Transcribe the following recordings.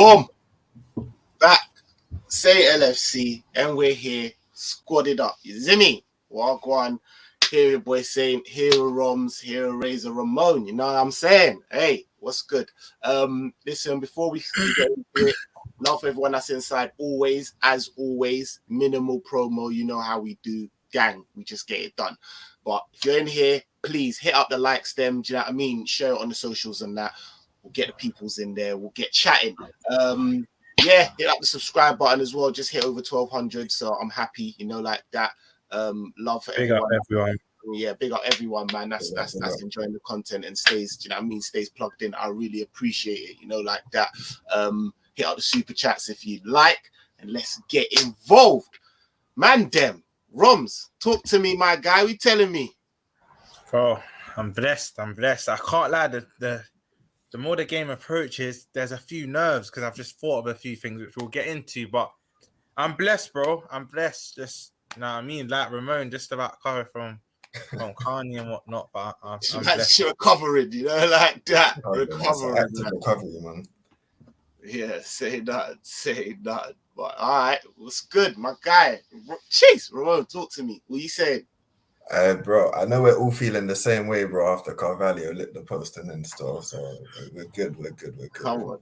Boom. Back. Say LFC. And we're here. Squad it up. You see me? Walk one. Hear your boy saying, here are Roms, here are Razor Ramon. You know what I'm saying? Hey, what's good? Listen, before we get into it, love everyone that's inside. Always, as always, minimal promo. You know how we do. Gang, we just get it done. But if you're in here, please hit up the likes, them. Do you know what I mean? Share it on the socials and that. We'll get the peoples in there. We'll get chatting. Yeah, hit up the subscribe button as well. Just hit over 1,200, so I'm happy. You know, like that. Love for big everyone. Up everyone. Yeah, big up everyone, man. That's enjoying the content and stays. Do you know what I mean? Stays plugged in. I really appreciate it. You know, like that. Hit up the super chats if you like, and let's get involved, man. Dem Roms, talk to me, my guy. What you telling me? Bro, I'm blessed. I can't lie. The more the game approaches, there's a few nerves because I've just thought of a few things which we'll get into. But I'm blessed, bro. I'm blessed. Just, you know what I mean? Like Ramon, just about cover from Carney and whatnot. But I'm blessed. Recovering, you know, like that. Recovering, man. Yeah, say that. But all right, what's good, my guy? Jeez, Ramon, talk to me. What you saying? Bro, I know we're all feeling the same way, bro, after Carvalho lit the post and stuff. So we're good. Come on.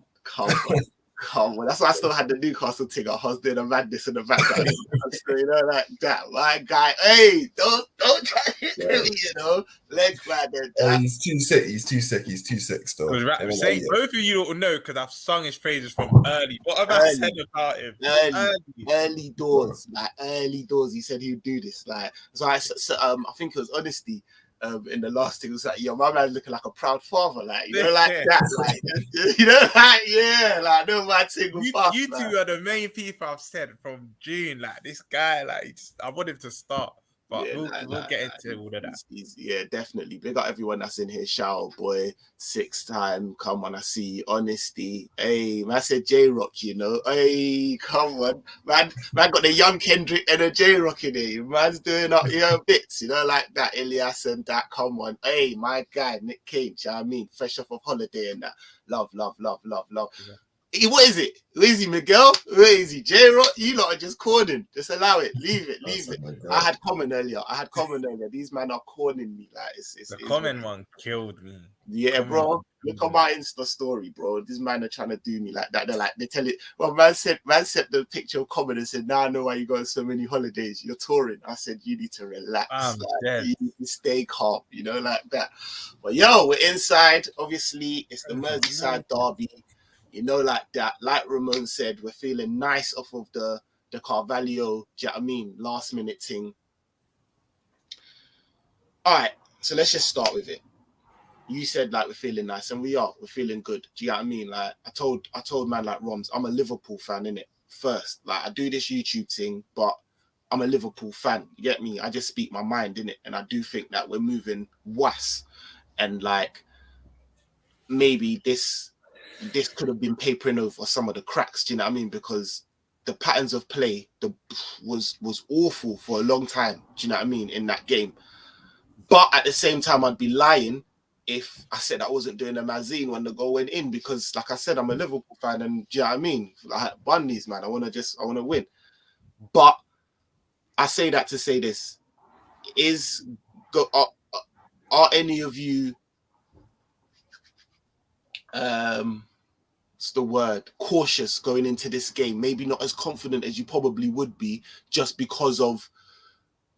That's why I still had the Newcastle thing. I was doing a madness in the background. So, you know, like that. My guy, hey, don't try to hit me, you know. Leg man. He's too sick. He's too sick still. Both of you don't know because I've sung his praises from early. What have I said about him? Early doors. Like early doors. He said he'd do this. Like so I think it was Honesty. In the last thing, it was like, yo, my man's looking like a proud father, like, you know, like that, like, you know, like, yeah, like, no, my single fast. You two are the main people I've said from June, like, this guy, like, I want him to start, but yeah, we'll get into all of that. Yeah, definitely. Big up everyone that's in here. Shout boy, 6 time. Come on, I see Honesty. Hey, man, I said J-Rock, you know. Hey, come on. Man got the young Kendrick and a J-Rock in here. Man's doing up your bits, you know, like that. Elias and that. Come on. Hey, my guy, Nick Cage, you know what I mean? Fresh off of holiday and that. Love. Yeah. What is it? Where is he, Miguel? Where is he? J-Rock? You lot are just corning. Just allow it. Leave it. I had comment earlier. These men are corning me. Like it's the comment one killed me. Yeah, bro. Look at my Insta story, bro. These men are trying to do me like that. They tell it. Well, man said the picture of comment and said, now I know why you got so many holidays. You're touring. I said, you need to relax. You need to stay calm, you know, like that. But yo, we're inside. Obviously, it's the Merseyside derby. You know, like that. Like Ramon said, we're feeling nice off of the Carvalho, do you know what I mean? Last minute thing. All right, so let's just start with it. You said like we're feeling nice, and we're feeling good. Do you know what I mean? Like I told man like Roms, I'm a Liverpool fan, innit? First, like I do this YouTube thing, but I'm a Liverpool fan. You get me? I just speak my mind, innit? And I do think that we're moving was, and like maybe this could have been papering over some of the cracks. Do you know what I mean? Because the patterns of play was awful for a long time. Do you know what I mean? In that game. But at the same time, I'd be lying if I said I wasn't doing a magazine when the goal went in, because like I said, I'm a Liverpool fan, and do you know what I mean? Like Bunnies, man, I want to win. But I say that to say this: are any of you what's the word, cautious going into this game? Maybe not as confident as you probably would be, just because of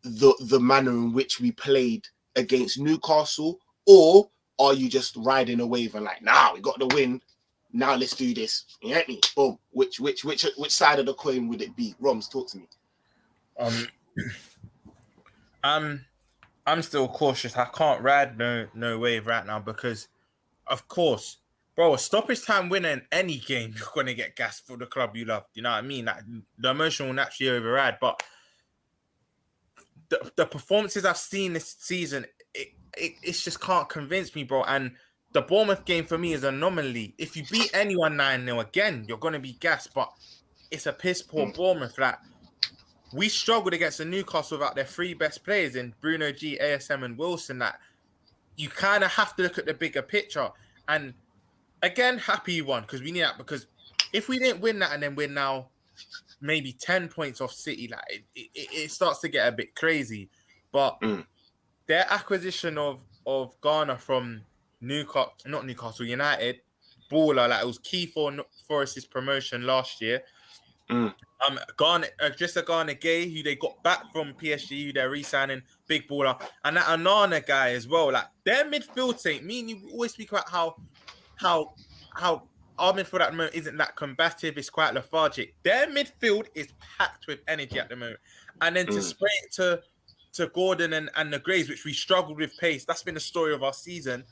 the manner in which we played against Newcastle, or are you just riding a wave and like, nah, we got the win, now let's do this? You get me? Boom. Which side of the coin would it be? Roms, talk to me. I'm still cautious. I can't ride no wave right now because, of course, bro, stoppage time winning any game, you're gonna get gassed for the club you love. You know what I mean? Like, the emotion will naturally override. But the performances I've seen this season, it just can't convince me, bro. And the Bournemouth game for me is an anomaly. If you beat anyone 9-0 again, you're gonna be gassed. But it's a piss poor Bournemouth. Like, we struggled against the Newcastle without their 3 best players in Bruno G, ASM, and Wilson. That you kind of have to look at the bigger picture. And again, happy you won because we need that, because if we didn't win that and then we're now maybe 10 points off City, like it starts to get a bit crazy. But their acquisition of Garner from Newcastle United, baller, like it was key for Forest's promotion last year. Garner, just a Garner Gay, who they got back from PSG, who they're re-signing, big baller, and that Anana guy as well. Like their midfield team, me and you always speak about how our midfield at the moment isn't that combative, it's quite lethargic. Their midfield is packed with energy at the moment. And then to spray it to Gordon and the Grays, which we struggled with pace, that's been the story of our season.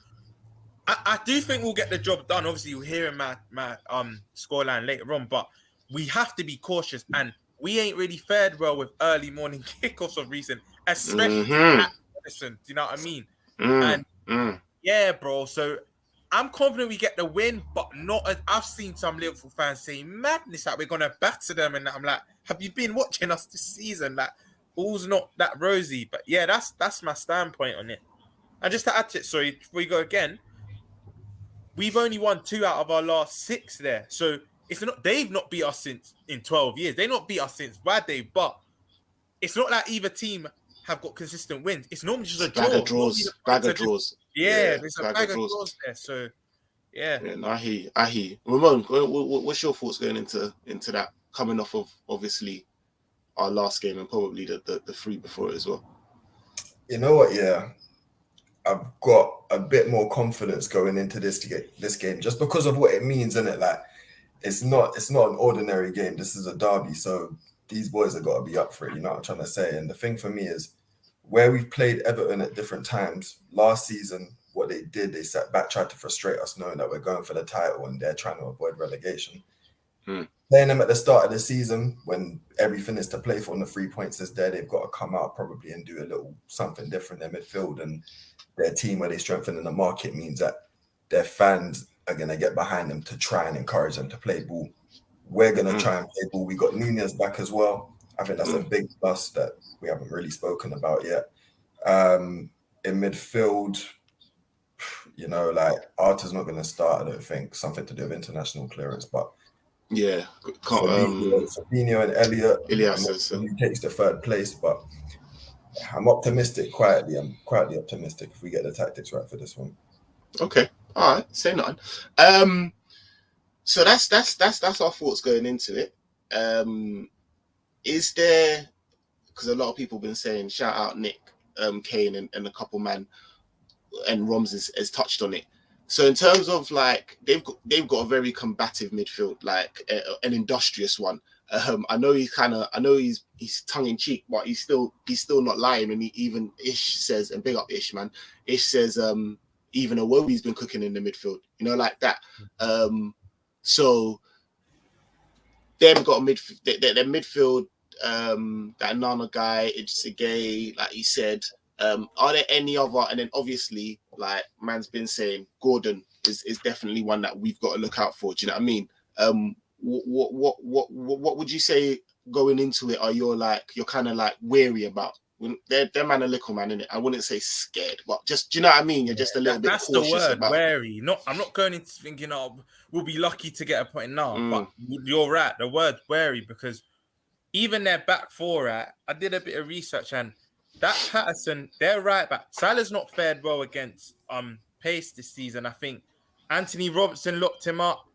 I do think we'll get the job done. Obviously, you'll hear in my scoreline later on, but we have to be cautious. And we ain't really fared well with early morning kickoffs of recent, especially at Everton. Do you know what I mean? Yeah, bro. So I'm confident we get the win, but not as I've seen some Liverpool fans say madness that we're gonna batter them, and I'm like, have you been watching us this season? Like, all's not that rosy. But yeah, that's my standpoint on it. And just to add to it, sorry, before we go again, we've only won 2 out of our last 6 there. So it's not they've not beat us in 12 years. They not beat us since Bad Day, but it's not like either team have got consistent wins. It's normally just a draw. Bag of draws. Yeah, there's a bag of draws there. So yeah. No, I hear. Ramon, what's your thoughts going into that, coming off of obviously our last game and probably the 3 before it as well? You know what? Yeah, I've got a bit more confidence going into this game just because of what it means, isn't it? Like, it's not an ordinary game. This is a derby, so these boys have got to be up for it. You know what I'm trying to say? And the thing for me is, where we've played Everton at different times last season, what they did, they sat back, tried to frustrate us, knowing that we're going for the title and they're trying to avoid relegation. Playing them at the start of the season when everything is to play for and the 3 points is there, they've got to come out probably and do a little something different in midfield, and their team where they strengthen in the market means that their fans are going to get behind them to try and encourage them to play ball. We're going to try and play ball. We got Nunez back as well. I think that's a big plus that we haven't really spoken about yet. In midfield, you know, like Arta's not going to start, I don't think, something to do with international clearance, but yeah, Fabinho and Elliot, he takes the 3rd place, but I'm optimistic quietly. I'm quietly optimistic if we get the tactics right for this one. Okay, all right, say nothing. So that's our thoughts going into it. Is there, because a lot of people have been saying, shout out Nick, Kane and a couple man, and Roms has touched on it. So in terms of like, they've got a very combative midfield, like an industrious one. I know he's tongue in cheek, but he's still not lying. And he even Ish says, and big up Ish, man. Ish says even Iwobi's been cooking in the midfield, you know, like that. So they've got their midfield. That Nana guy, it's a gay, like he said. Are there any other? And then obviously, like man's been saying, Gordon is definitely one that we've got to look out for. Do you know what I mean? What would you say going into it? You're kind of like weary about? They're man a little man, innit? I wouldn't say scared, but just, do you know what I mean? You're just a little bit cautious. That's the word, about wary. I'm not going into thinking, we'll be lucky to get a point now. But you're right. The word wary, because even their back 4, I did a bit of research, and that Patterson, they're right back. Salah's not fared well against pace this season. I think Anthony Robertson locked him up.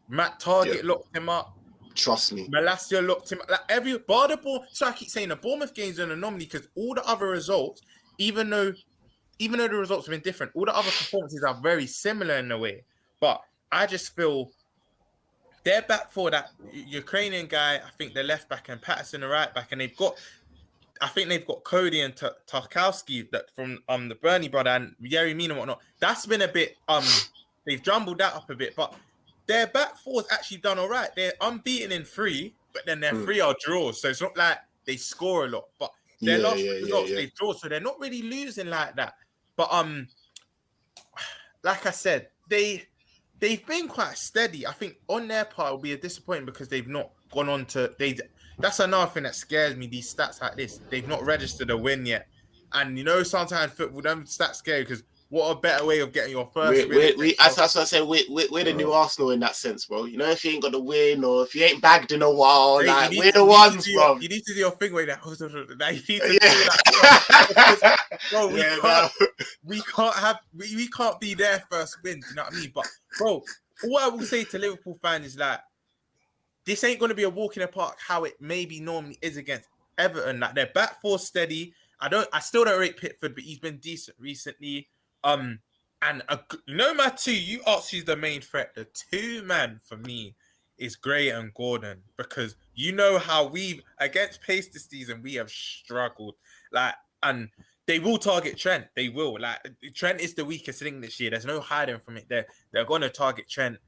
Matt Target locked him up. Trust me. Malacia locked him up. Like bar the ball. So I keep saying the Bournemouth game's an anomaly because all the other results, even though the results have been different, all the other performances are very similar in a way. But I just feel they're back for that Ukrainian guy. I think the left back and Patterson the right back, and they've got Cody and Tarkowski that from the Burnley brother and Yerry Mina and whatnot. That's been a bit they've jumbled that up a bit, but their back 4's actually done all right. They're unbeaten in 3, but then their 3 are draws, so it's not like they score a lot. But their last results they draw, so they're not really losing like that. But like I said, they've been quite steady. I think on their part it will be a disappointment because they've not gone on to That's another thing that scares me, these stats like this. They've not registered a win yet. And, you know, sometimes football, them stats scary because what a better way of getting your first As I said, we're the new Arsenal in that sense, bro. You know, if you ain't got the win or if you ain't bagged in a while, like we're the ones, bro. You need to do your thing with that. You need to do that. Bro, we yeah, can't be their first win. Do you know what I mean? But bro, what I will say to Liverpool fans is like, this ain't going to be a walk in the park how it maybe normally is against Everton. Like, their back four steady. I still don't rate Pickford, but he's been decent recently. And my two, you asked who's the main threat. The two man for me is Gray and Gordon, because you know how we've against pace this season we have struggled. Like, and they will target Trent. They will. Like, Trent is the weakest thing this year. There's no hiding from it. They're gonna target Trent.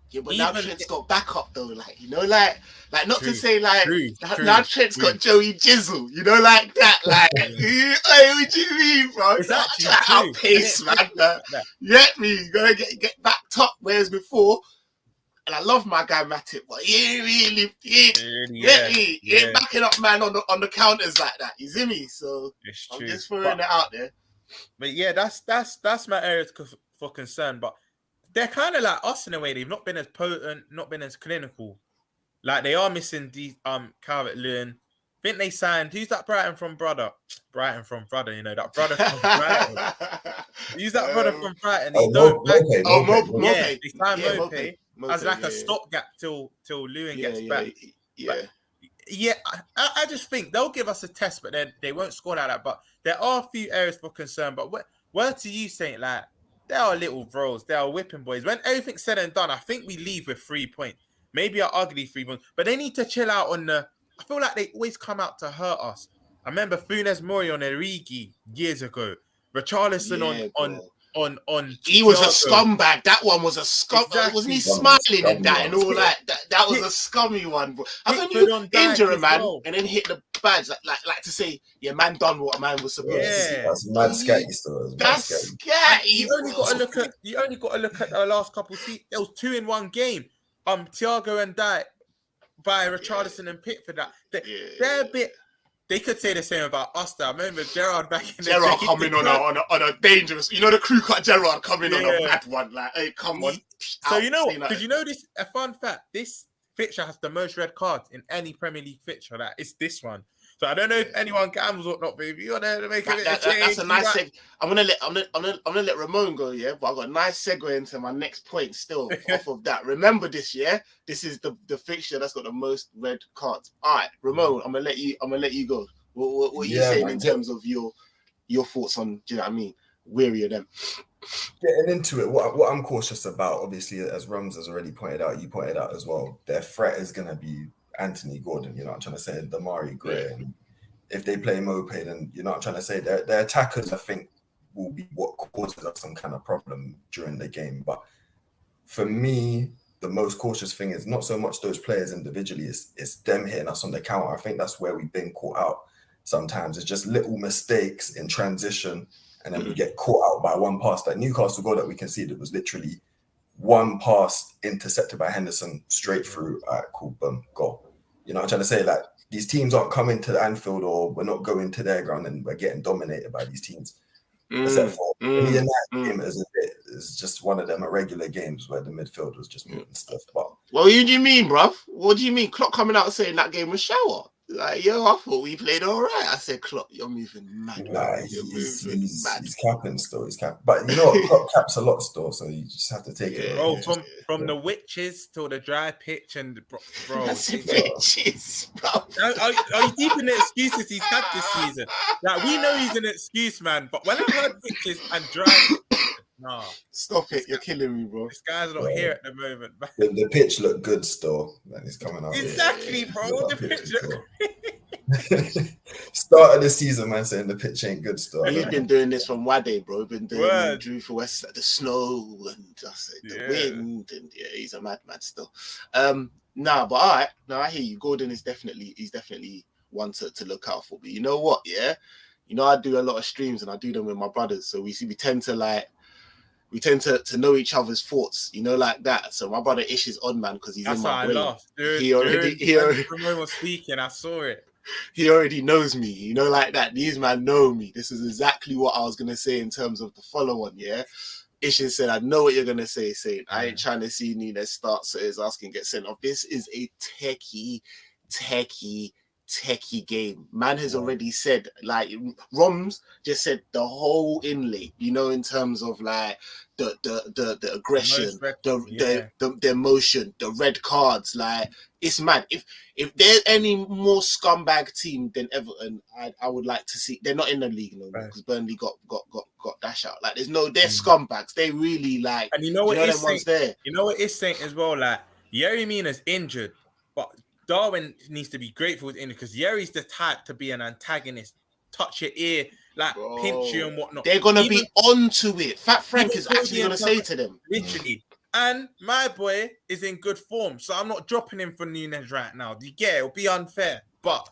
Yeah, but now Trent's got backup though, like, you know, like not true, to say like true, now Trent's got Joey Jizzle, you know, like that, like hey, what do you mean, bro? It's not actually try to true. outpace, man. You get me? You gotta get backed up, whereas before. And I love my guy Matip, but he ain't backing up man on the counters like that. You see me? So I'm just throwing it out there. But yeah, that's my area for concern. But they're kind of like us in a way. They've not been as potent, not been as clinical. Like, they are missing these Calvert-Lewin. I think they signed, who's that Brighton from brother, you know, that brother from Brighton. Who's that brother from Brighton? Mope. Yeah, they signed Mope as like a yeah. stopgap till Lewin gets back. Yeah. I just think they'll give us a test, but they won't score like that. But there are a few areas for concern. But word to you, Saint, like, they are little bros. They are whipping boys. When everything's said and done, I think we leave with 3 points. Maybe an ugly 3 points. But they need to chill out on the... I feel like they always come out to hurt us. I remember Funes Mori on Origi years ago. Richarlison on he was a scumbag. That one was a scum. Exactly. Wasn't he smiling in that and all that? That was a scummy one, bro. How can you injure a man and then hit the badge like to say, yeah, man done what a man was supposed to do? That's mad scatty stuff. That's scatty. You only got to look at the last couple of seasons. It was 2 in 1 game. Thiago and Dye by Richarlison and Pickford. They're a bit. They could say the same about us. I remember Gerrard back in the day. Gerrard coming on a dangerous. You know, the crew cut Gerrard coming on a mad one. Like, hey, come on. So you know what? Did you know this? A fun fact: this fixture has the most red cards in any Premier League fixture. That it's this one. So I don't know if anyone gambles or not, but if you want to make it, that's a nice segue. I'm gonna let Ramon go, yeah. But I've got a nice segue into my next point still off of that. Remember this, yeah. This is the fixture that's got the most red cards. All right, Ramon, I'm gonna let you go. What are you saying in terms of your thoughts on? Do you know what I mean? Weary of them. Getting into it, what I'm cautious about, obviously, as Rums has already pointed out, you pointed out as well, their threat is gonna be Anthony Gordon, you know what I'm trying to say, Damari Gray. Yeah. And if they play Mope, then you know what I'm trying to say, their attackers, I think, will be what causes us some kind of problem during the game. But for me, the most cautious thing is not so much those players individually, it's them hitting us on the counter. I think that's where we've been caught out sometimes. It's just little mistakes in transition, and then we get caught out by one pass. That Newcastle goal that we conceded was literally one pass intercepted by Henderson straight through. All right, cool, boom, goal. You know what I'm trying to say? Like, these teams aren't coming to Anfield, or we're not going to their ground and we're getting dominated by these teams. Except for the United game is just one of them irregular games where the midfield was just moving stuff. But what do you mean, bruv? What do you mean? Klopp coming out saying that game was shower. Like, yo, I thought we played all right. I said, Klopp, you're moving mad. Nah, he's capping still. He's capping. But you know what? Klopp caps a lot still, so you just have to take it. Bro, from the witches till the dry pitch and bro. That's witches, bro. Are you deep in the excuses he's had this season? Like, we know he's an excuse, man. But when I heard witches and dry, nah. Stop it. You're killing me, bro. This guy's not here at the moment. The pitch looked good still. Man, he's coming out. Exactly, bro. The pitch looked Start of the season, man, saying the pitch ain't good still. He's been doing this from Wade, bro. Been doing Drew for West, the snow and just the wind, and he's a madman still. But all right. No, I hear you. Gordon is definitely one to look out for. But you know what? Yeah, you know, I do a lot of streams and I do them with my brothers, so we tend to know each other's thoughts, you know, like that. So my brother Ish is odd man because he's in my brain. Dude, he already was speaking. I saw it. He already knows me, you know, like that. These man know me. This is exactly what I was gonna say in terms of the follow-on, yeah. Ishin said, I know what you're gonna say, saying I ain't trying to see Nunes start, so he's asking get sent off. This is a techie game. Man has already said, like Roms just said the whole inlay, you know, in terms of like the aggression, the emotion, the red cards, like it's mad. If there's any more scumbag team than Everton, I would like to see. They're not in the league no more because Burnley got dash out. Like there's no, they're scumbags. They really like. And you know what it's saying? There. You know what it's saying as well. Like Yerry Mina's injured, but Darwin needs to be grateful he's injured because Yerry's the type to be an antagonist, touch your ear, like pinch you and whatnot. They're gonna be onto it. Fat Frank is actually gonna say to them, literally. And my boy is in good form, so I'm not dropping him for Nunes right now. Do you get it? It'll be unfair, but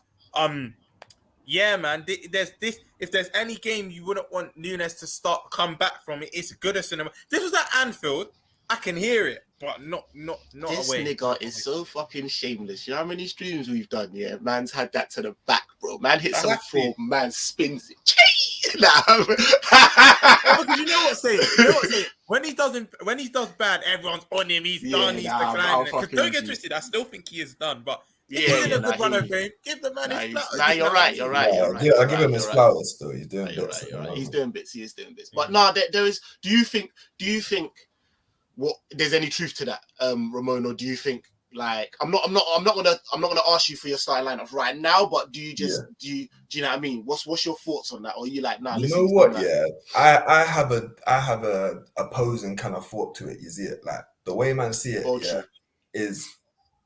yeah, man. There's this. If there's any game you wouldn't want Nunes to come back from, it's Goodison. This was at Anfield. I can hear it, but not this away. Nigga is so fucking shameless. You know how many streams we've done? Yeah, man's had that to the back, bro. Man hits some form, man spins it. Because you know what I'm saying? When he does bad, everyone's on him. He's done. He's declining. Don't get twisted. I still think he is done, but if he's in a good run of game, give the man his flowers. Nah, you're right. I give him his flowers though. He's doing bits. He's doing bits. He is doing bits. But no, there is. Do you think what there's any truth to that, Ramon, or do you think like I'm not gonna ask you for your starting lineup right now, but do you know what I mean? What's your thoughts on that? Or are you like, nah? You know what? Yeah, I have a opposing kind of thought to it. You see it like the way man see it. Is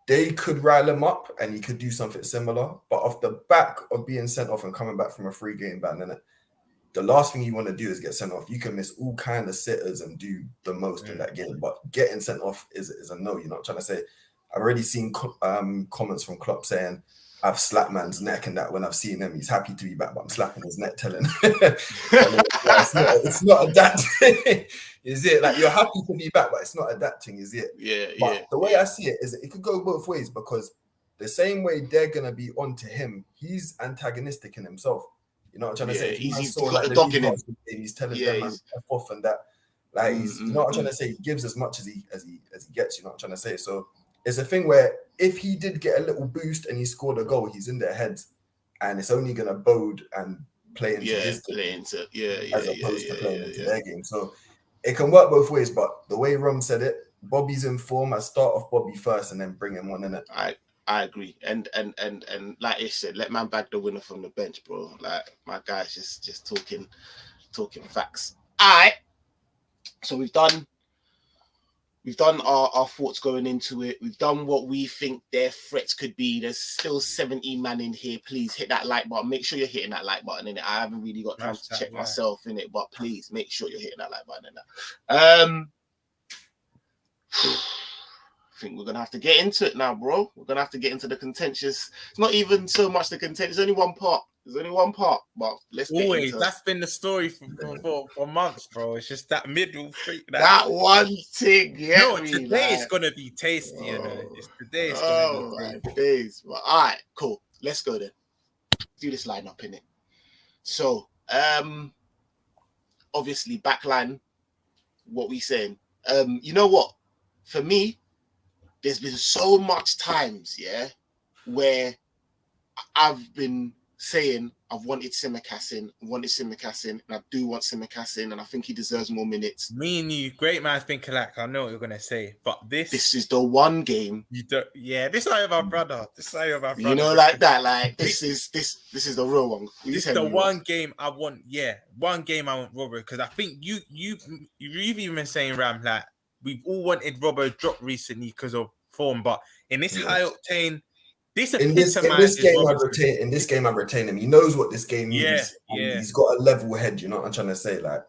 they could rile him up and he could do something similar, but off the back of being sent off and coming back from a 3-game ban, innit? The last thing you want to do is get sent off. You can miss all kind of sitters and do the most in that game, but getting sent off is a no. You're not trying to say. I've already seen comments from Klopp saying I've slapped man's neck and that when I've seen him, he's happy to be back, but I'm slapping his neck, telling it's not adapting. Is it like you're happy to be back, but it's not adapting? Is it? Yeah. The way I see it is it could go both ways because the same way they're gonna be onto him, he's antagonistic in himself. You know what I'm trying to say? He's got the dog in him. He's telling them man, F off and that. Like he's, you know what I'm trying to say? He gives as much as he gets. You know what I'm trying to say? So it's a thing where if he did get a little boost and he scored a goal, he's in their heads, and it's only gonna bode and play into his game, as opposed to playing into their game. So it can work both ways. But the way Rom said it, Bobby's in form. I start off Bobby first and then bring him on in it. I agree, and like I said, let man bag the winner from the bench, bro. Like my guy's just talking facts. All right, so we've done our thoughts going into it. We've done what we think their threats could be. There's still 70 man in here. Please hit that like button. Make sure you're hitting that like button in it. I haven't really got time to check myself in it, but please make sure you're hitting that like button in that. I think we're gonna have to get into it now, bro. We're gonna have to get into the contentious. It's not even so much the contentious. There's only one part. But let's get into it. That's been the story for months, bro. It's just that middle freak. That one thing, yeah. No, today it's gonna be tasty, you know. Today it's gonna be days. Well, all right, cool. Let's go then. Do this lineup in it. So, obviously, backline. What we saying? You know what? For me, there's been so much times, where I've been saying I've wanted Tsimikas in, and I do want Tsimikas in, and I think he deserves more minutes. Me and you, great man think alike. I know what you're gonna say, but this is the one game. You don't, this is my brother. You know, like that. Like this is the real one. This is the one game I want. Yeah, one game I want Robert, because I think you've even been saying, Ram, like we've all wanted Robbo drop recently because of form, but in this high octane, in this game I'm retaining him. He knows what this game means. He's got a level head. You know what I'm trying to say? Like,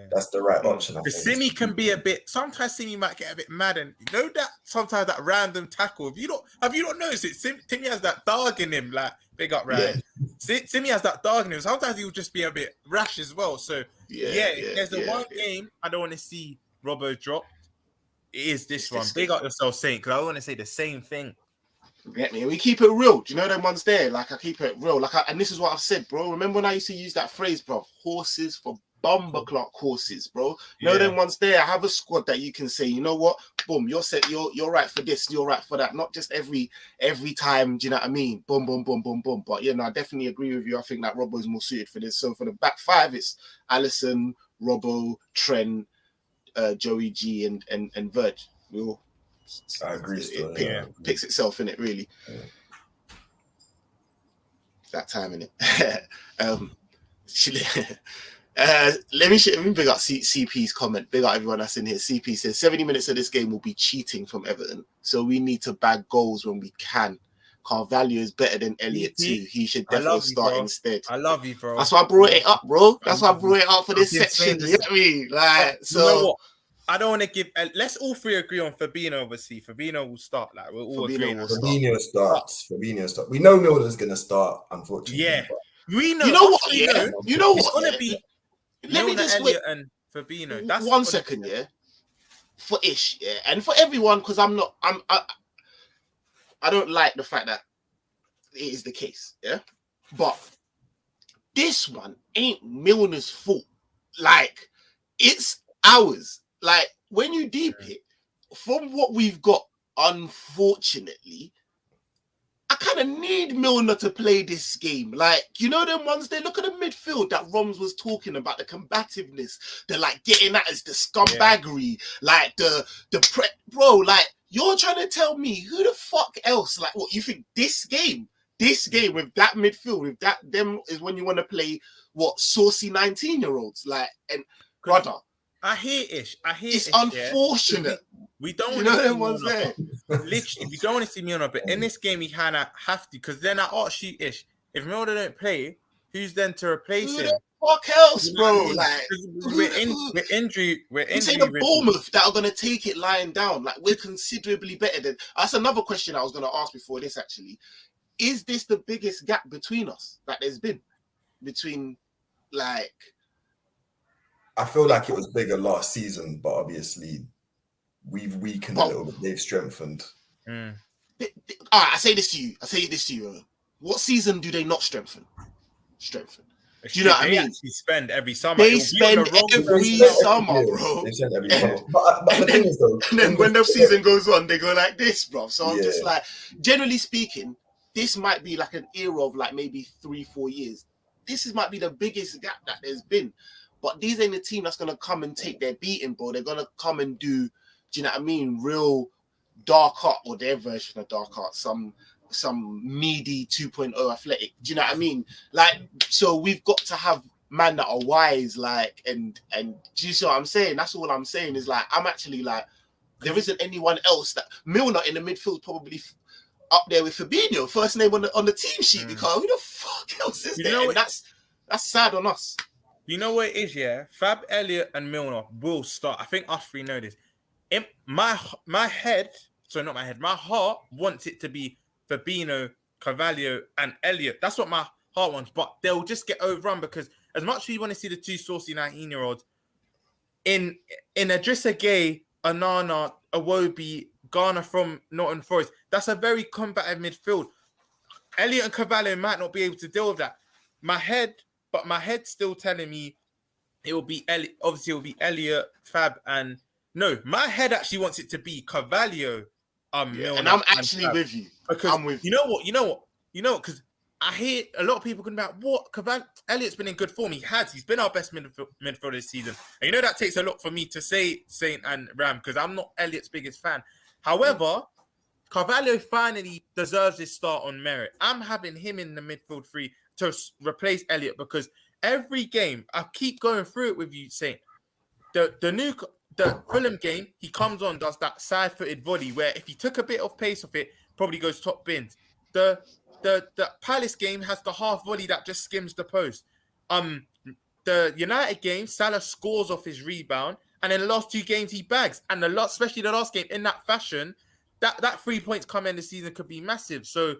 that's the right option. The Simi can be a bit. Sometimes Simi might get a bit mad, and you know that sometimes that random tackle. Have you not noticed it? Simi has that dog in him. Like big up, right? Simi has that dog in him. Sometimes he'll just be a bit rash as well. So there's the one game I don't want to see Robbo drop. It is this one. Big up yourself, Saint, because I want to say the same thing. Get me? We keep it real. Do you know them ones there? Like I keep it real. And this is what I've said, bro. Remember when I used to use that phrase, bro? Horses for bumper clock horses, bro. You know them ones there. Have a squad that you can say, you know what? Boom, you're set. You're right for this. You're right for that. Not just every time. Do you know what I mean? Boom, boom, boom, boom, boom. But yeah, no, I definitely agree with you. I think that Robbo's more suited for this. So for the back five, it's Alisson, Robbo, Trent, Joey G, and Verge. I agree. It picks itself in it, really. Yeah. That time in it. Let me big up CP's comment. Big up everyone that's in here. CP says 70 minutes of this game will be cheating from Everton, so we need to bag goals when we can. Carvalho is better than Elliott too. He should definitely start instead. I love you, bro. That's why I brought it up, bro. That's why I brought it up for this section. You get me? Like, so. You know what? I don't want to give. Let's all three agree on Fabinho. Obviously, Fabinho will start. Like we're all agreeing. Fabinho starts. We know Milner's gonna start. Unfortunately, yeah. We know. You know what? Yeah. You know what? It's gonna be. Let me just Elliott and Fabinho. That's 1 second, yeah. For Ish, yeah, and for everyone, because I don't like the fact that it is the case, yeah. But this one ain't Milner's fault. Like, it's ours. Like, when you deep it, from what we've got, unfortunately, I kind of need Milner to play this game. Like, you know them ones there? Look at the midfield that Roms was talking about, the combativeness, the like getting at us, the scumbaggery, like bro, like you're trying to tell me who the fuck else, like what you think this game with that midfield, with that them is when you want to play what saucy 19-year-olds, like, and brother. I hear Ish. It's unfortunate. We don't want to see ones there. Literally, we don't want to see Milner, but in this game, we kind of have to, because then I ask you, Ish, if Milner don't play, who's then to replace him? Who the fuck else, bro? Like, we're injury. You say the Bournemouth that are going to take it lying down. Like, we're considerably better than. That's another question I was going to ask before this, actually. Is this the biggest gap between us that there's been? Between, like. I feel like it was bigger last season, but obviously we've weakened a little bit. They've strengthened. All right, I say this to you. What season do they not strengthen? Do you know what I mean? They spend every summer. They spend every summer, bro. They spend every summer. But the thing is, though, and then when the season goes on, they go like this, bro. So I'm just like, generally speaking, this might be like an era of like maybe 3-4 years. This might be the biggest gap that there's been. But these ain't the team that's going to come and take their beating, bro. They're going to come and do you know what I mean, real dark art, or their version of dark art, some meaty 2.0 athletic. Do you know what I mean? Like, so we've got to have man that are wise, like, and do you see what I'm saying? That's all I'm saying is like, I'm actually like, there isn't anyone else that Milner in the midfield probably up there with Fabinho, first name on the team sheet, because who the fuck else is there? And that's sad on us. You know what it is, yeah? Fab, Elliott, and Milner will start. I think us three know this. In my head, sorry, not my head, my heart wants it to be Fabinho, Carvalho, and Elliott. That's what my heart wants. But they'll just get overrun, because as much as you want to see the two saucy 19-year-olds, in Idrissa Gueye, Onana, Iwobi, Garner from Nottingham Forest, that's a very combative midfield. Elliott and Carvalho might not be able to deal with that. My head's still telling me it will be Elliott. Obviously, it will be Elliott, Fab, and no, my head actually wants it to be Carvalho. Milner, and I'm actually with you. Because I'm with you know what, because I hear a lot of people going about what Elliott's been in good form. He's been our best midfielder this season, and you know that takes a lot for me to say Saint and Ram, because I'm not Elliott's biggest fan. However, Carvalho finally deserves his start on merit. I'm having him in the midfield three to replace Elliott, because every game, I keep going through it with you, Saint. The Fulham game, he comes on, does that side-footed volley where if he took a bit of pace off it, probably goes top bins. The Palace game has the half volley that just skims the post. The United game, Salah scores off his rebound, and in the last two games he bags. And especially the last game, in that fashion, that 3 points coming in the season could be massive. So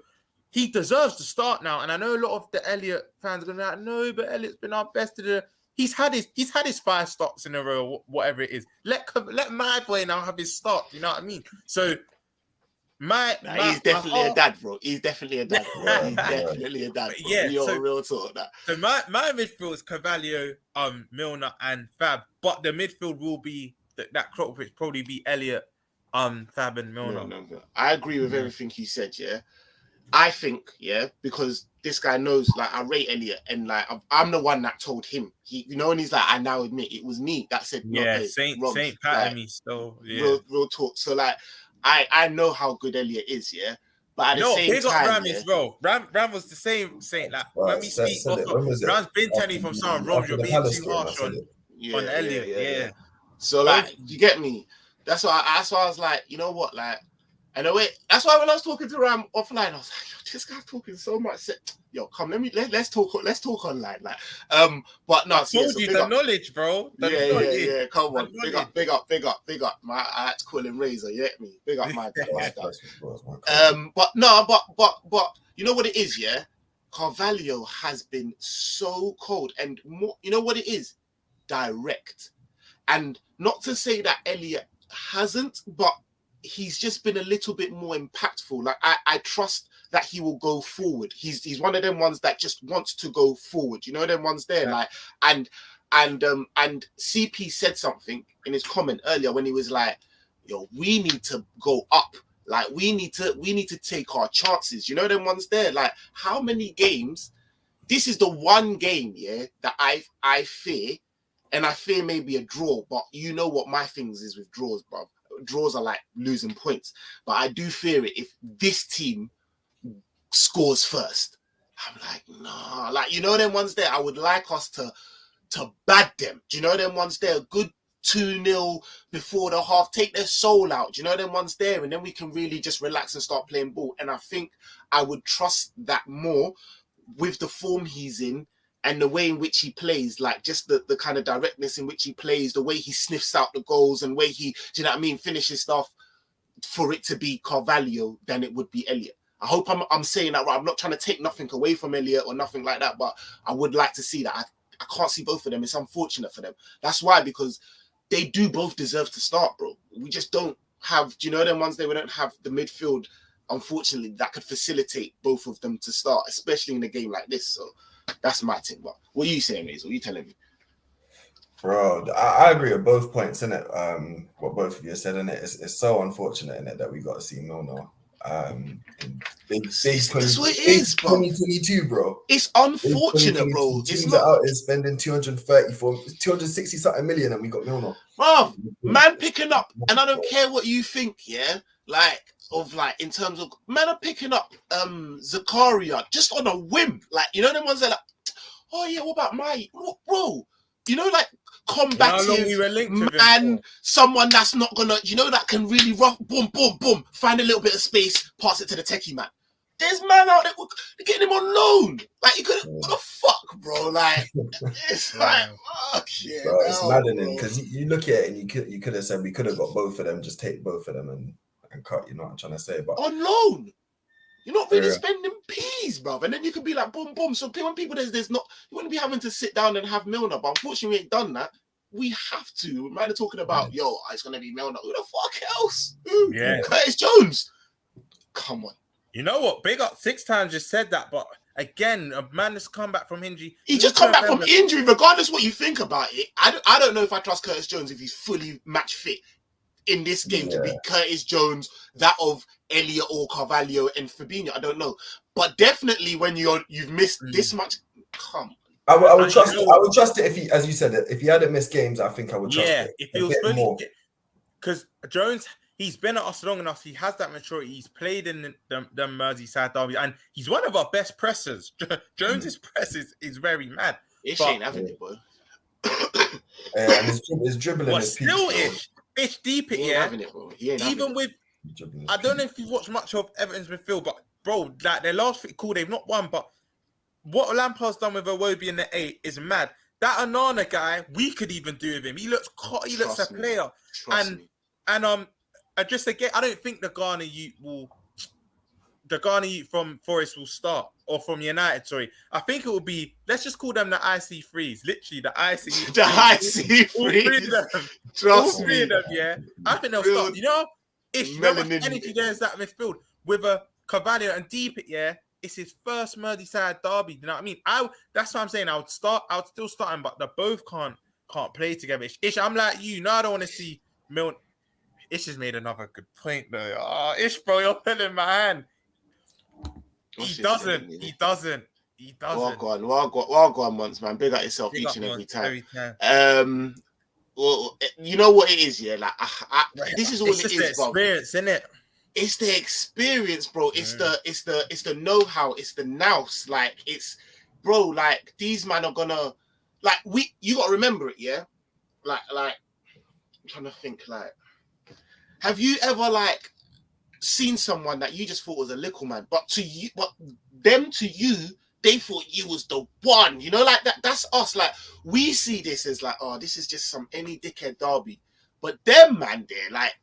he deserves to start now. And I know a lot of the Elliott fans are going to be like, no, but Elliott's been our best. He's had his 5 starts in a row, whatever it is. Let my boy now have his start. You know what I mean? So He's definitely a dad, bro. He's definitely a dad, bro. He's definitely a dad, bro. Yeah, Real talk that. So my midfield is Carvalho, Milner, and Fab. But the midfield will be that crop which probably be Elliot, Fab, and Milner. No. I agree with everything you said. Yeah, I think because this guy knows. Like, I rate Elliot, and like I'm the one that told him. And he's like, I now admit it was me that said. Yeah, no, Saint like, Pat me still. Yeah, real talk. So like, I know how good Elliot is. Yeah. But at the same time, Ram as well. Ram was the same Saint. Like, when we speak, Ram's been telling you from someone, Rom, you're being too harsh on Elliot. Yeah. So like, you get me? That's why I was like, you know what, like, and the way that's why when I was talking to Ram offline, I was like, yo, this guy's talking so much. Yo, come, let's talk online, like, but no, told you the knowledge, bro. Yeah. Come on, big up. I had to call him Razor. You get me? Big up my dad. But you know what it is, yeah. Carvalho has been so cold, and more. You know what it is? Direct, and not to say that Elliot hasn't, but he's just been a little bit more impactful. Like, I trust that he will go forward. He's one of them ones that just wants to go forward. You know, them ones there, like, and CP said something in his comment earlier when he was like, yo, we need to go up. Like, we need to take our chances. You know, them ones there, like, how many games? This is the one game, that I fear, and I fear maybe a draw, but you know what my things is with draws, bro. Draws are like losing points, but I do fear it if this team scores first. I'm like, nah, like, you know, them ones there, I would like us to bad them. Do you know them ones there? Good 2-0 before the half, take their soul out. Do you know them ones there? And then we can really just relax and start playing ball. And I think I would trust that more with the form he's in and the way in which he plays, like just the kind of directness in which he plays, the way he sniffs out the goals and way he, do you know what I mean, finishes stuff, for it to be Carvalho than it would be Elliot. I hope I'm saying that right. I'm not trying to take nothing away from Elliot or nothing like that, but I would like to see that. I can't see both of them. It's unfortunate for them. That's why, because they do both deserve to start, bro. We just don't have, do you know them ones there? We don't have the midfield, unfortunately, that could facilitate both of them to start, especially in a game like this. So that's my thing. But what are you saying, Maze? What are you telling me? Bro, I agree with both points, innit? What both of you said, innit? It's so unfortunate, innit, that we got to see Milner. That's what it is, bro. 2022, bro. It's unfortunate, bro. It's not out is spending 260 something million, and we got Milner. Bro, man picking up, and I don't care what you think, like in terms of man are picking up Zakaria just on a whim, like, you know, them ones that like, oh yeah, what about bro? You know, like combative man, someone that's not gonna, you know, that can really rough, boom, find a little bit of space, pass it to the techie man. There's man out there getting him on loan. Like, you could, what the fuck, bro? Like, it's like, fuck yeah. Bro, it's maddening because you look at it and you could have said we could have got both of them, just take both of them and cut. You know what I'm trying to say? But on loan, you're not really spending peas, bro. And then you could be like, boom. So when people there's not, you wouldn't be having to sit down and have Milner. But unfortunately, we ain't done that. We have to. Man, are talking about, it's gonna be Milner. Who the fuck else? Yeah, Curtis Jones. Come on. You know what? Big Up 6 times just said that, but again, a man that's come back from injury. He just come back from injury, regardless what you think about it. I don't know if I trust Curtis Jones if he's fully match fit in this game to be Curtis Jones, that of Elliot or Carvalho and Fabinho. I don't know, but definitely when you've missed this much, come. I would trust. I would trust it if he, as you said, if he hadn't missed games. I think I would trust it. If he was fully, because Jones. He's been at us long enough. He has that maturity. He's played in the Merseyside derby, and he's one of our best pressers. Jones's press is very mad. Ish ain't having it, boy. And his dribbling is still ish deep it, having it, bro. Even with, I don't know if you've watched much of Everton's midfield, but bro, like their last cool, they've not won. But what Lampard's done with Iwobi in the 8 is mad. That Onana guy, we could even do with him. He looks a player, and just again, I don't think the Ghana youth from Forest will start, or from United, sorry. I think it will be, let's just call them the IC3s, literally the IC3s. The IC3s. Trust me. All 3 of them, I think they'll start. You know, Ish, you know how much Melanin. energy there is that midfield with a Carvalho and deep it, yeah. It's his first Merseyside derby. You know what I mean? That's what I'm saying. I would still start him, but the both can't play together. Ish, I'm like you. No, I don't want to see Milner. Ish has made another good point though. Oh, Ish, bro, you're pulling my hand. He doesn't. Well gone once, man. Big up yourself each and every time. Well, you know what it is, yeah. Like, this is all it's it just is, the experience, isn't it? It's the experience, bro. It's the know-how. It's the nous. Like, it's, bro. Like, these man are gonna, like, you gotta remember it, yeah. Like, I'm trying to think. Like, have you ever like seen someone that you just thought was a little man, but to you, they thought you was the one, you know, like that. That's us. Like, we see this as like, oh, this is just some any dickhead derby. But them, man, they're like,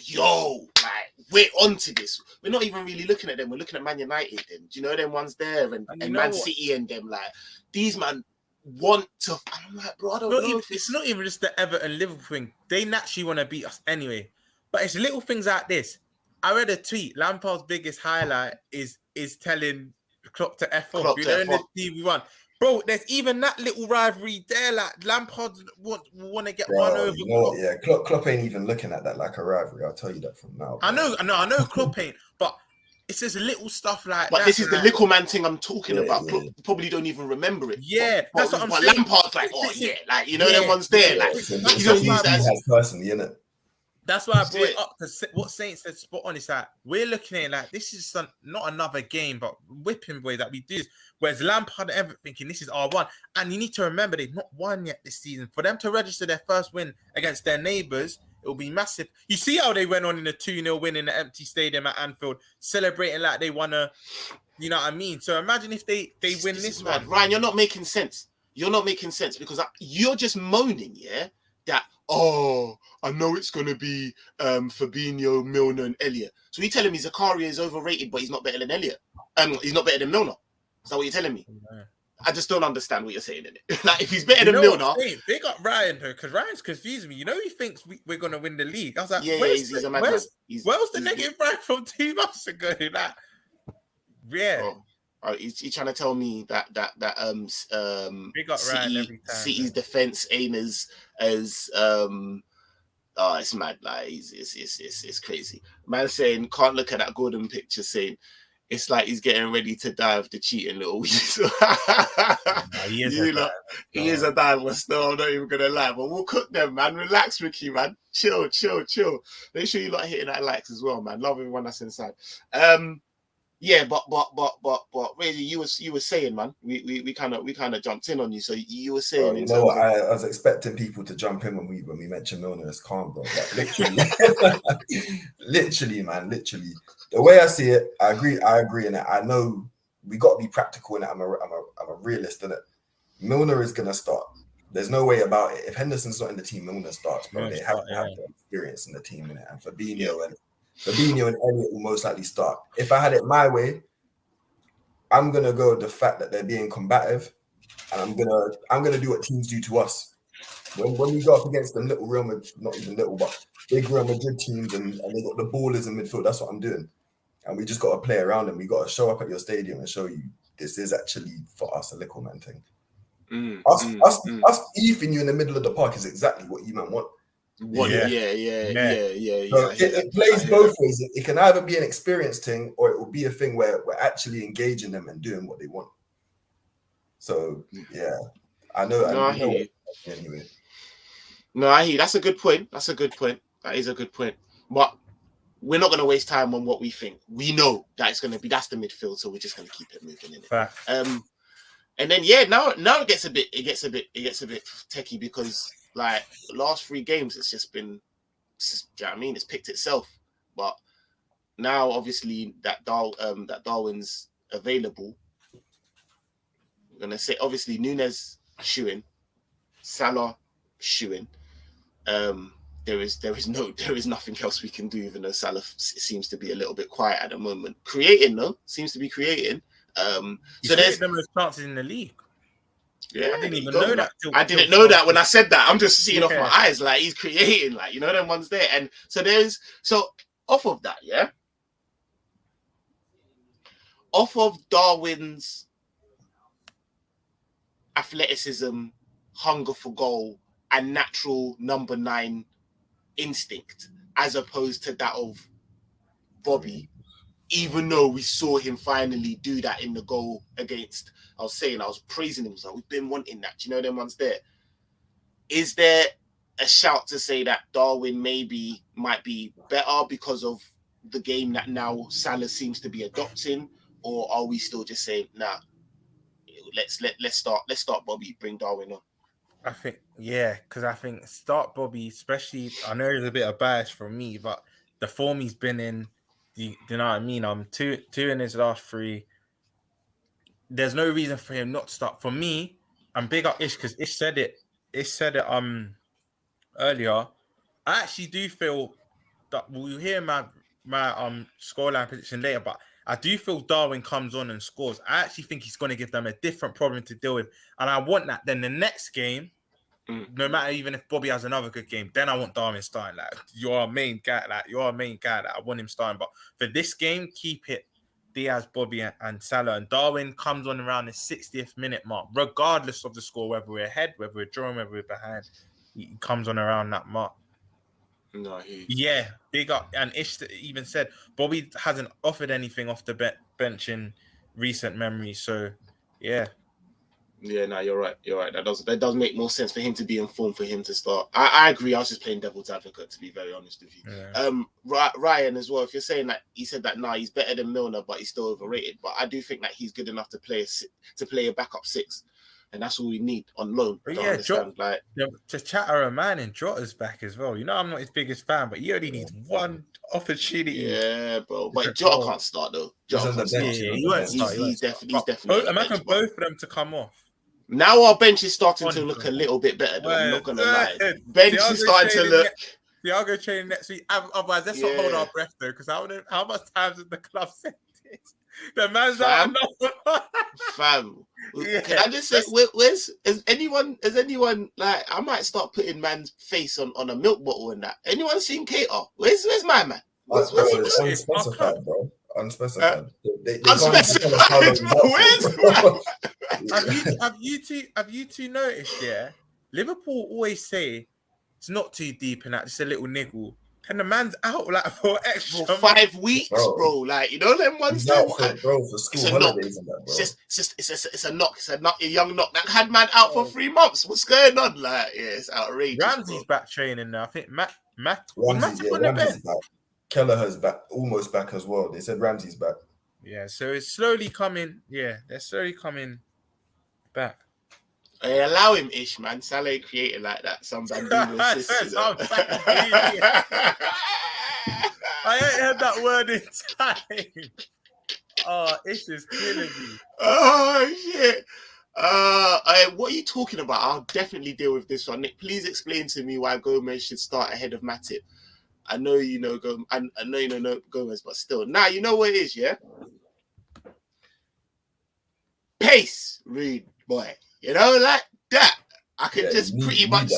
yo, like, we're onto this. We're not even really looking at them. We're looking at Man United. Then, do you know them ones there, and Man City and them, like, these man want to. And I'm like, bro, I don't know. It's not even just the Everton Liverpool thing. They naturally want to beat us anyway. But it's little things like this. I read a tweet. Lampard's biggest highlight is telling Klopp to F off. You know, in the TV1. Bro, there's even that little rivalry there. Like, Lampard want to get one over. You know what? Yeah, Klopp ain't even looking at that like a rivalry. I'll tell you that from now. I know Klopp ain't, but it's just little stuff like but that. But this is the little man thing I'm talking about. Yeah. Probably don't even remember it. Yeah, that's what I'm saying. But Lampard's like, oh yeah, like, you know, them ones there. Like, he's gonna use that as personally, innit? That's why I brought it up, because what Saint said spot on is that we're looking at it like this is not another game, but whipping boy that we do. Whereas Lampard and Everton thinking this is R1. And you need to remember they've not won yet this season. For them to register their first win against their neighbours, it will be massive. You see how they went on in a 2-0 win in the empty stadium at Anfield, celebrating like they won a, you know what I mean? So imagine if they win this one. Ryan, you're not making sense. You're not making sense because you're just moaning, yeah? That, oh, I know it's going to be Fabinho, Milner, and Elliott. So you telling me Zakaria is overrated, but he's not better than Elliott? He's not better than Milner. Is that what you're telling me? Yeah. I just don't understand what you're saying in it. Like, if he's better than Milner, they got Ryan though, because Ryan's confusing me. You know, he thinks we're going to win the league. I was like, he's a madman. Where's the negative Ryan from 2 months ago? Like, yeah. He's trying to tell me that City's defense aim as it's mad. Like, it's crazy. Man saying can't look at that Gordon picture saying it's like he's getting ready to dive the cheating little weasel. He is a diver still. I'm not even gonna lie, but we'll cook them, man. Relax, Ricky, man. Chill. Make sure you like hitting that likes as well, man. Love everyone that's inside. Yeah, but really, you were saying, man, we kind of jumped in on you. So you were saying, you know what? I was expecting people to jump in when we mentioned Milner as calm, bro. Like, literally, man, the way I see it, I agree in it. I know we got to be practical in it. I'm a realist in it. Milner is gonna start. There's no way about it. If Henderson's not in the team, Milner starts, bro. They have to have the experience in the team in it, and Fabinho and Elliott will most likely start. If I had it my way, I'm gonna go with the fact that they're being combative, and I'm gonna do what teams do to us. When we go up against them little Real Madrid, not even little, but big Real Madrid teams, and they got the ballers in midfield. That's what I'm doing, and we just got to play around them. We got to show up at your stadium and show you this is actually for us a little man thing. Us beefing you in the middle of the park is exactly what you man want. Yeah. So it plays both ways. It can either be an experience thing, or it will be a thing where we're actually engaging them and doing what they want. So yeah, I know. Anyway. No, I hear. That's a good point. That is a good point. But we're not going to waste time on what we think. We know that it's going to be that's the midfield, so we're just going to keep it moving in it. And then now it gets a bit techie because, like, the last 3 games, it's just been, it's picked itself. But now, obviously, that Darwin's available. I'm gonna say, obviously, Nunes shooing, Salah shooing. There is nothing else we can do, even though Salah seems to be a little bit quiet at the moment. Creating though, seems to be creating. So there's the most chances in the league. Yeah, I didn't even go, know man. that. I didn't know that when I said that. I'm just seeing off my eyes, like he's creating, like, you know, them ones there. And so off of that, yeah, off of Darwin's athleticism, hunger for goal, and natural number 9 instinct, as opposed to that of Bobby. Even though we saw him finally do that in the goal against, I was praising him. I was like, we've been wanting that. Do you know them ones there? Is there a shout to say that Darwin might be better because of the game that now Salah seems to be adopting, or are we still just saying, nah, let's start Bobby, bring Darwin on? I think, yeah, because I think start Bobby, especially, I know there's a bit of bias from me, but the form he's been in, do you know what I mean? Two in his last 3. There's no reason for him not to start. For me, I'm big up Ish because Ish said it. Earlier. I actually do feel that we'll hear my scoreline prediction later, but I do feel Darwin comes on and scores. I actually think he's going to give them a different problem to deal with, and I want that. Then the next game, no matter even if Bobby has another good game, then I want Darwin starting. Like you're a main guy. Like I want him starting. But for this game, keep it Diaz, Bobby, and Salah. And Darwin comes on around the 60th minute mark, regardless of the score, whether we're ahead, whether we're drawing, whether we're behind. He comes on around that mark. No, yeah, big up. And Ish even said Bobby hasn't offered anything off the bench in recent memory. So, yeah. Yeah, no, you're right. That does make more sense for him to be informed, for him to start. I agree. I was just playing devil's advocate, to be very honest with you. Yeah. Ryan as well. If you're saying that he said that, he's better than Milner, but he's still overrated. But I do think that he's good enough to play a backup 6, and that's all we need on loan. But yeah, to chatter a man in Jota's back as well. You know, I'm not his biggest fan, but he only needs one opportunity. Yeah, bro. But Jota can't start though. He won't start. He's definitely. Imagine both of them to come off. Now our bench is starting to look a little bit better, though. I'm not gonna lie. Bench is starting to look. Thiago training next week. Otherwise, let's not hold our breath though, because how much times has the club said this? The man's out. Fam, can I just say, has anyone like? I might start putting man's face on a milk bottle and that. Anyone seen Cater? Where's my man? Where's unspecified, bro? Unspecified. Unspecified. Have you two noticed? Yeah, Liverpool always say it's not too deep in that, just a little niggle. And the man's out like for extra for 5 weeks, bro. Like, you know them ones there, bro, for school holidays and that, bro. It's a knock. It's a young knock that had man out for 3 months. What's going on? Like, yeah, it's outrageous. Ramsey's back training now. I think Ramsey's back. Kelleher's back, almost back as well. They said Ramsey's back. Yeah, so it's slowly coming. Yeah, they're slowly coming back. Hey, allow him, Ish, man. Salah created like that. Some bamboo sisters. I ain't heard that word in time. Oh, Ish is killing me. Oh shit. What are you talking about? I'll definitely deal with this one. Nick, please explain to me why Gomez should start ahead of Matip. I know you know Gomez. I know you know Gomez, but still. Now you know what it is, yeah? Pace, rude boy. You know, like that. I could just pretty much.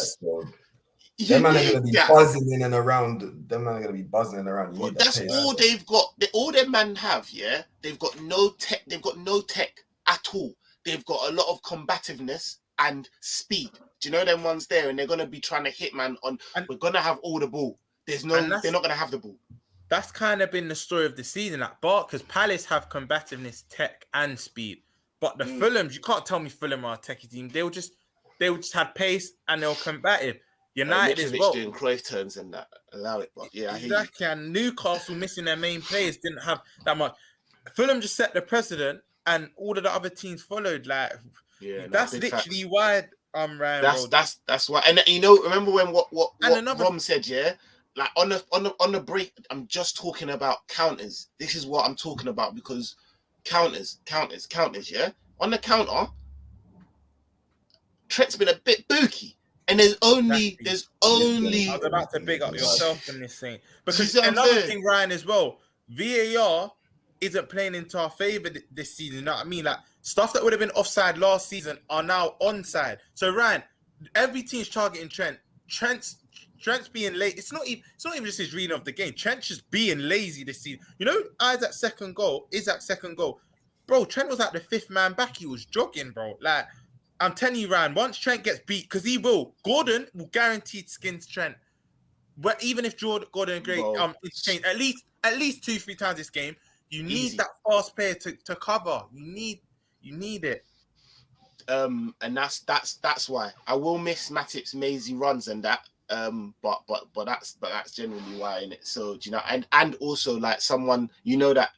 Them man are going to be buzzing in and around. Them man are going to be buzzing around. Well, that's all they've got. All them man have, yeah? They've got no tech. They've got no tech at all. They've got a lot of combativeness and speed. Do you know them ones there? And they're going to be trying to hit man on. We're going to have all the ball. They're not going to have the ball. That's kind of been the story of the season at because Palace have combativeness, tech, and speed. But the Fulhams, you can't tell me Fulham are a techie team. They'll just have pace and they'll combative. United as well. Doing Cruyff turns and that. Allow it, but yeah, exactly. And Newcastle missing their main players didn't have that much. Fulham just set the precedent, and all of the other teams followed. Like, that's literally why Ryan. That's why. And you know, remember when what Rom said? Yeah, like on the break, I'm just talking about counters. This is what I'm talking about because counters. Yeah, on the counter, Trent's been a bit booky. And there's only. I was about to big up yourself in this thing because another thing, Ryan, as well. VAR isn't playing into our favor this season. You know what I mean? Like stuff that would have been offside last season are now onside. So Ryan, every team's targeting Trent. Trent's being late. It's not even just his reading of the game. Trent's just being lazy this season. You know, Isaac's second goal. Bro, Trent was like the fifth man back. He was jogging, bro. Like, I'm telling you, Ryan, once Trent gets beat, because he will, Gordon will guaranteed skins Trent. But even if Gordon and Gray interchange at least 2-3 times this game, you need that fast player to cover. You need it. And that's why I will miss Matip's mazy runs and that. But that's generally why, innit? So do you know, and also like someone, you know, that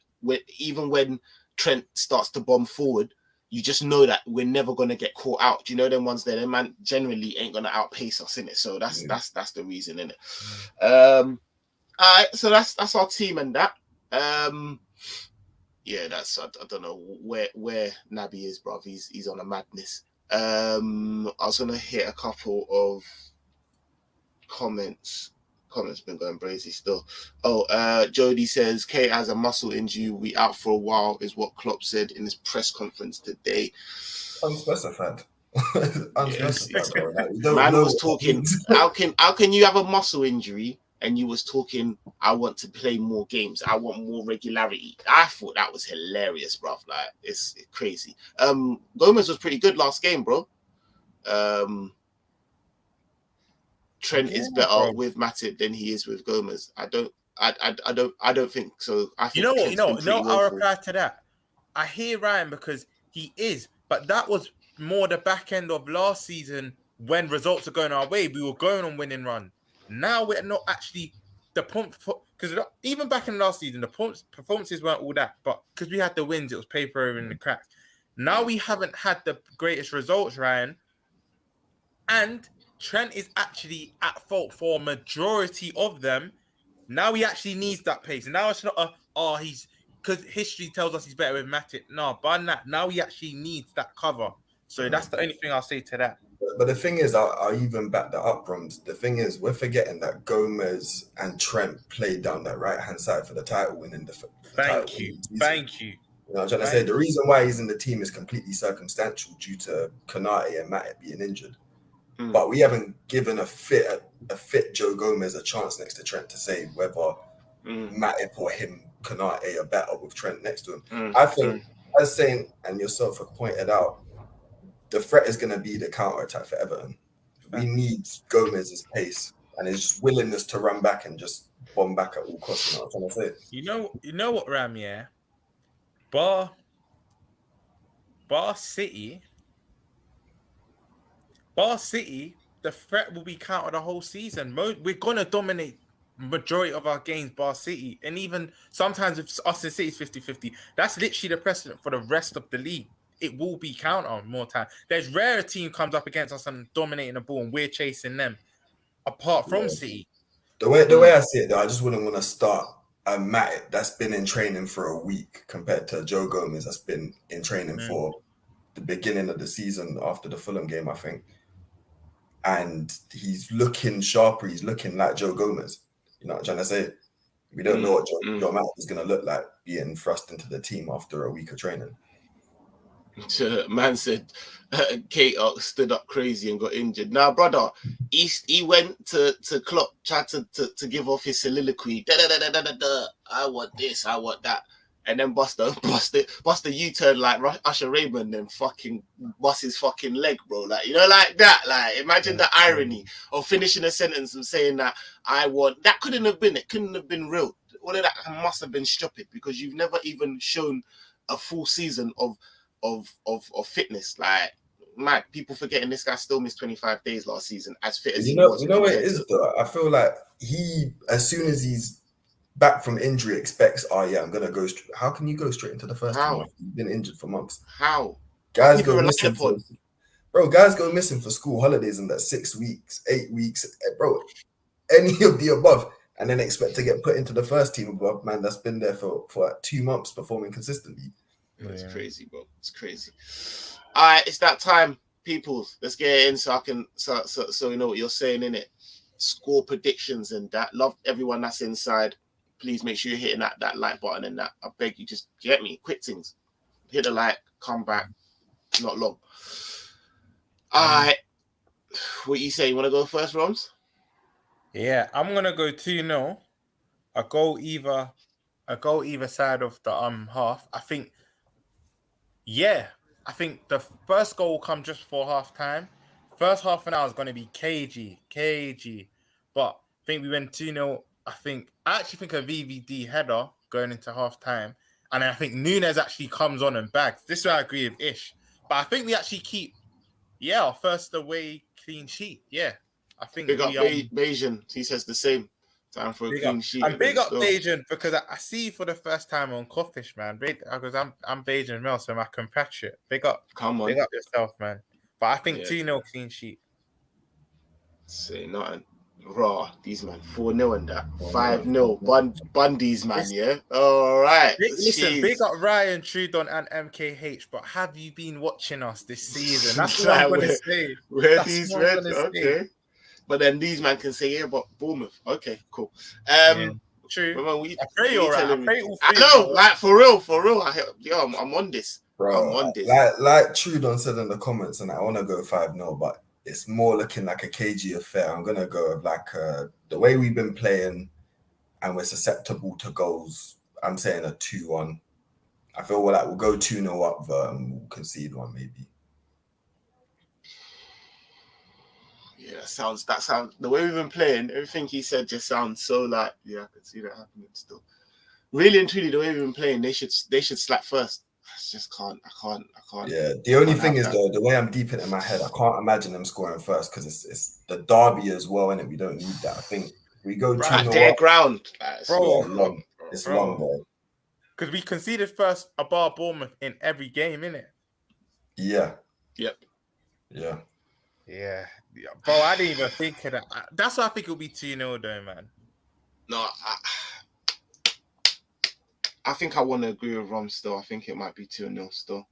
even when Trent starts to bomb forward, you just know that we're never gonna get caught out. Do you know them ones there? Them man generally ain't gonna outpace us, innit? So that's the reason, innit? All right, so that's our team and that. Yeah, that's I don't know where Naby is, bruv. He's on a madness. I was gonna hit a couple of comments. Comments been going crazy still. Jody says Kate has a muscle injury. We out for a while, is what Klopp said in his press conference today. Unspecified. Unspecified. Bro. Like, Man was talking. How can you have a muscle injury and you was talking? I want to play more games. I want more regularity. I thought that was hilarious, bro. Like it's crazy. Gomez was pretty good last game, bro. Trent is better with Matip than he is with Gomez. I don't think so. I think I'll reply to that. I hear Ryan because he is, but that was more the back end of last season when results are going our way. We were going on winning run. Now we're not actually the pump, because even back in last season, the performances weren't all that, but because we had the wins, it was paper over in the cracks. Now we haven't had the greatest results, Ryan, and Trent is actually at fault for a majority of them. Now he actually needs that pace. And now it's not he's because history tells us he's better with Matip. No, but now he actually needs that cover. So that's the only thing I'll say to that. But the thing is, I'll even back that up, Roms. The thing is, we're forgetting that Gomez and Trent played down that right-hand side for the title winning. Thank you. You know what I'm trying to say? The reason why he's in the team is completely circumstantial due to Konate and Matip being injured. But we haven't given a fit Joe Gomez a chance next to Trent to say whether Matip or him, Konate, are better with Trent next to him. I think, as Saint and yourself have pointed out, the threat is going to be the counter-attack for Everton. We need Gomez's pace and his just willingness to run back and just bomb back at all costs. You know what I'm trying to say? You know what, Ram, yeah? Bar City, the threat will be countered the whole season. We're going to dominate majority of our games, Bar City. And even sometimes if us and City's 50-50, that's literally the precedent for the rest of the league. It will be counter more time. There's rare a team comes up against us and dominating the ball and we're chasing them, apart from City. The way I see it, though, I just wouldn't want to start a Matip that's been in training for a week compared to Joe Gomez that's been in training for the beginning of the season after the Fulham game, I think. And he's looking sharper. He's looking like Joe Gomez. You know what I'm trying to say? We don't know what Joe Matip is going to look like being thrust into the team after a week of training. Man said Kate stood up crazy and got injured. Now, brother, he went to Klopp, tried to give off his soliloquy. I want this, I want that. And then Buster U-turn like Usher Raymond and fucking bust his fucking leg, bro. Like, you know, like that. Like, imagine the irony of finishing a sentence and saying that I want. That couldn't have been. It couldn't have been real. All of that must have been stupid because you've never even shown a full season of fitness. Like, man, people forgetting this guy still missed 25 days last season as fit as he was. You know what it is, though? I feel like he, as soon as he's back from injury, expects, I'm going to go straight. How can you go straight into the first team after you've been injured for months? How? Guys go missing guys go missing for school holidays in that 6 weeks, 8 weeks. Bro, any of the above. And then expect to get put into the first team above, man, that's been there for 2 months performing consistently. It's crazy, bro. It's crazy. All right, it's that time, people. Let's get it in so I can so you know what you're saying, innit? Score predictions and that. Love everyone that's inside. Please make sure you're hitting that like button and that. I beg you, just get me. Quick things. Hit the like, come back, Not long. All right. What you say? You want to go first, Roms? Yeah, I'm gonna go 2-0. A goal either side of the half. I think the first goal will come just before half time. First half an hour is gonna be cagey. But I think we went 2-0. I actually think a VVD header going into half time. And I think Nunes actually comes on and bags. This is where I agree with Ish. But I think we actually keep our first away clean sheet. Yeah. I think Big up we Bayesian. He says the same. Time for a big clean up. sheet. I'm big up still. Bayesian because I see you for the first time on Codfish, man. Because I'm Bayesian Mel, so my compatriot. Big up. Come on. Big up yourself, man. But I think 2-0 clean sheet. Say nothing. Raw, these man 4-0 and that. 5-0. Bundy's man, yeah? All right. Listen, big up Ryan, Trudon, and MKH, but have you been watching us this season? That's what I'm going to say. Where these red? Okay. But then these man can say, yeah, but Bournemouth. Okay, cool. True. I pray you're right. I know, like for real. I'm on this. Bro, I'm on this. Like Trudon said in the comments, and I want to go 5-0, but it's more looking like a cagey affair. I'm gonna go with like the way we've been playing, and we're susceptible to goals. I'm saying a 2-1. I feel like we'll go 2-0 up, and we'll concede one maybe. Yeah, that sounds. The way we've been playing, everything he said just sounds so like. Yeah, I can see that happening still. Really and truly, the way we've been playing, they should slap first. I just can't. I can't. Yeah, the only thing is though, the way I'm deep in my head, I can't imagine them scoring first because it's the derby as well, and we don't need that. I think we go 2-0 their up, ground, bro. Long. It's long, bro. Because we conceded first above Bournemouth in every game, innit? Yeah. Yep. Yeah. Yeah. Bro, I didn't even think of that. That's why I think it'll be 2-0 though, man. No, I think I want to agree with Rom still. I think it might be 2-0 still.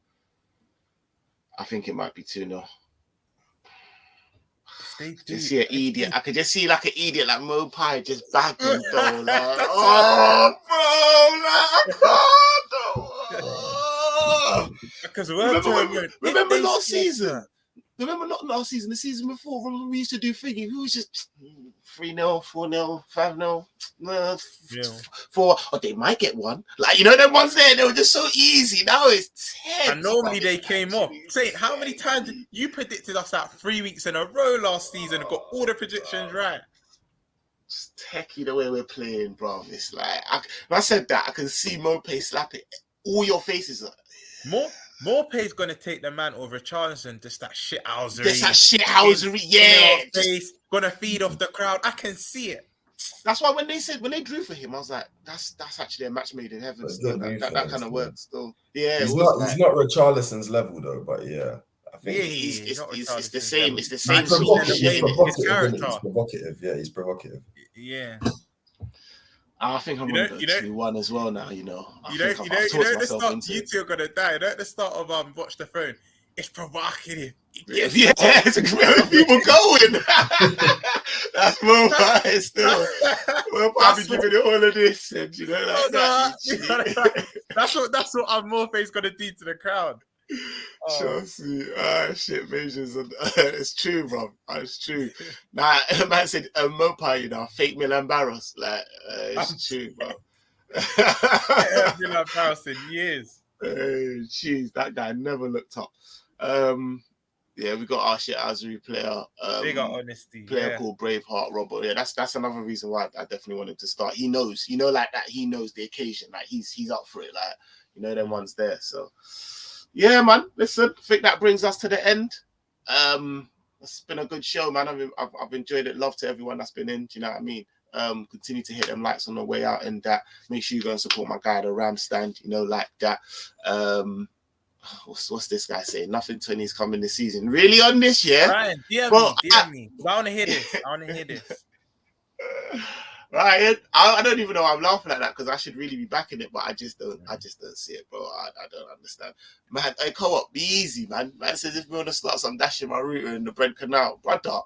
I think it might be 2-0. Just see an idiot. I could just see like an idiot like Mo Pie just bagging though. Like, oh, bro, like, I can't. Because remember last season? Remember not last season, the season before, remember we used to do thingy. Who was just 3-0, 4-0, 5-0, 4. Oh, they might get one. Like, you know, them ones there, they were just so easy. Now it's 10. And normally they came off. Say, how many times you predicted us out 3 weeks in a row last season and got all the predictions right? It's techie the way we're playing, bro. It's like, when I said that, I can see Mope slap it. All your faces are. Morpay's gonna take the man over Richarlison. Just that shithousery. Yeah. Gonna feed off the crowd. I can see it. That's why when they drew for him, I was like, that's actually a match made in heaven. Still, that kind of works. Still, yeah. He's not Richarlison's level though, but yeah. I think it's the same. It's the same sort of shit. He's provocative. Yeah, he's provocative. Yeah. I think I'm going to go 2-1 as well now, you know. You know, the start, you two are going to die. You know, at the start of Watch the Phone, it's provocative. Yeah, people going. That's more right still. We'll probably giving it all of this. And, you know, that's what our Morphe's going to do to the crowd. Chelsea, shit, measures. It's true, bro. It's true. Nah, man said Mopai, you know, fake Milan Barros. Like, it's true, bro. Milan Barros in years. Jeez, that guy never looked up. Yeah, we got our shit Azuri player. Big honesty. Player called Braveheart Robert. Yeah, that's another reason why I definitely want him to start. He knows, you know, like that. He knows the occasion. Like he's up for it. Like, you know, them ones there. So. Yeah, man. Listen, I think that brings us to the end. It's been a good show, man. I've enjoyed it. Love to everyone that's been in. Do you know what I mean? Continue to hit them likes on the way out, and that. Make sure you go and support my guy, the Ram Stand. You know, like that. What's this guy saying? Nothing 20s coming this season. Really on this, yeah? Ryan, DM me. I want to hear this. Right, I don't even know why I'm laughing at that because I should really be backing it, but I just don't see it, bro. I don't understand, man. Hey, co-op, be easy, man. Man says if we want to start some dashing my router in the Brent Canal, brother,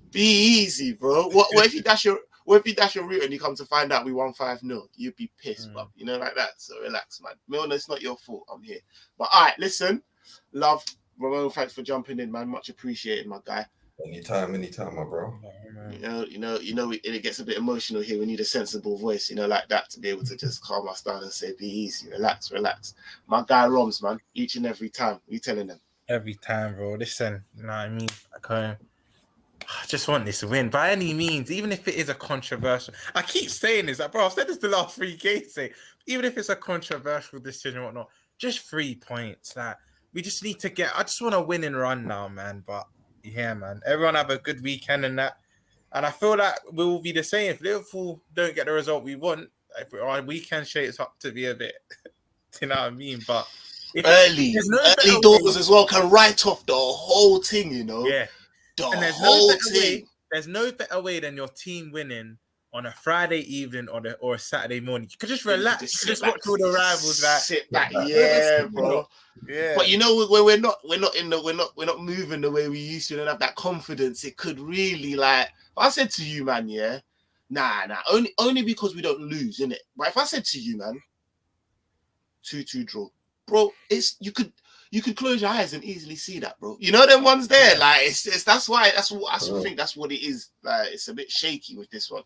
be easy, bro. What if you dash your router and you come to find out we won 5-0? You'd be pissed, bro. You know, like that. So relax, man. Milner, it's not your fault. I'm here. But all right, listen. Love, Ramon, thanks for jumping in, man. Much appreciated, my guy. Anytime, my bro. It gets a bit emotional here. We need a sensible voice, like that, to be able to just calm us down and say, be easy, relax. My guy Roms, man, each and every time. You telling them? Every time, bro. Listen, you know what I mean? I just want this win by any means, even if it is a controversial. I keep saying this, bro. I've said this the last 3 games. Even if it's a controversial decision or whatnot, just 3 points. Like, we just need to get. I just want a winning run now, man. But yeah, man. Everyone have a good weekend and that. And I feel like we will be the same if Liverpool don't get the result we want. If our weekend shapes up to be a bit, you know what I mean? But early doors as well can write off the whole thing, Yeah. And there's no better way than your team winning on a Friday evening or a Saturday morning. You could just relax. You could just watch all the rivals. Sit back, yeah, bro. Yeah. But when we're not moving the way we used to. We don't have that confidence. It could really I said to you, man, yeah, nah. Only because we don't lose, innit? But if I said to you, man, 2-2 draw, bro, you could close your eyes and easily see that, bro. Them ones there, that's why I think that's what it is. Like, it's a bit shaky with this one.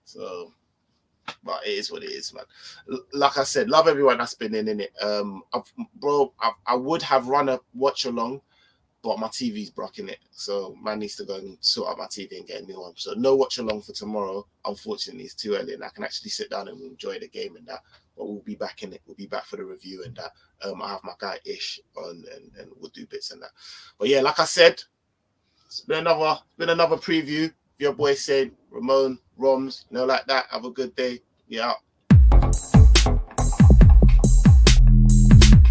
So, but it is what it is, man. Like I said, love everyone that's been in it. I would have run a watch along, but my TV's broken it. So man needs to go and sort out my TV and get a new one. So no watch along for tomorrow. Unfortunately, it's too early and I can actually sit down and enjoy the game and that. But we'll be back in it. We'll be back for the review and that. I have my guy Ish on and we'll do bits and that. But yeah, like I said, it's been another preview. Your boy said, Ramon, Roms, like that. Have a good day. Yeah.